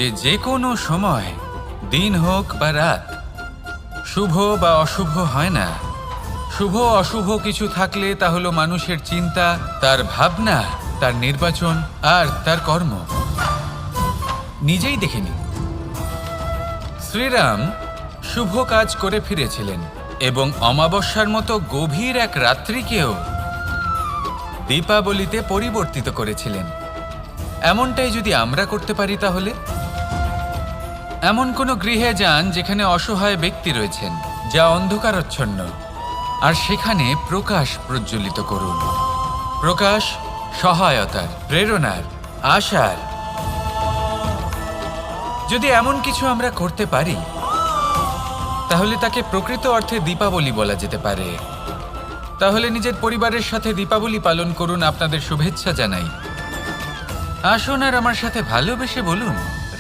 যে কোনো সময়, দিন হোক বা রাত, শুভ বা অশুভ হয় না। শুভ অশুভ কিছু থাকলে তা হলো মানুষের চিন্তা, তার ভাবনা, তার নির্বাচন আর তার কর্ম। নিজেই দেখে নিন, শ্রীরাম শুভ কাজ করে ফিরেছিলেন এবং অমাবস্যার মতো গভীর এক রাত্রিকেও দীপাবলিতে পরিবর্তিত করেছিলেন। এমনটাই যদি আমরা করতে পারি, তাহলে এমন কোনো গৃহে যান যেখানে অসহায় ব্যক্তি রয়েছেন, যা অন্ধকারাচ্ছন্ন, আর সেখানে প্রকাশ প্রজ্বলিত করুন। প্রকাশ সহায়তার, প্রেরণার, আশার। যদি এমন কিছু আমরা করতে পারি, তাহলে তাকে প্রকৃত অর্থে দীপাবলি বলা যেতে পারে। তাহলে নিজের পরিবারের সাথে দীপাবলি পালন করুন। আপনাদের শুভেচ্ছা জানাই। আসুন আর আমার সাথে ভালোবেসে বলুন,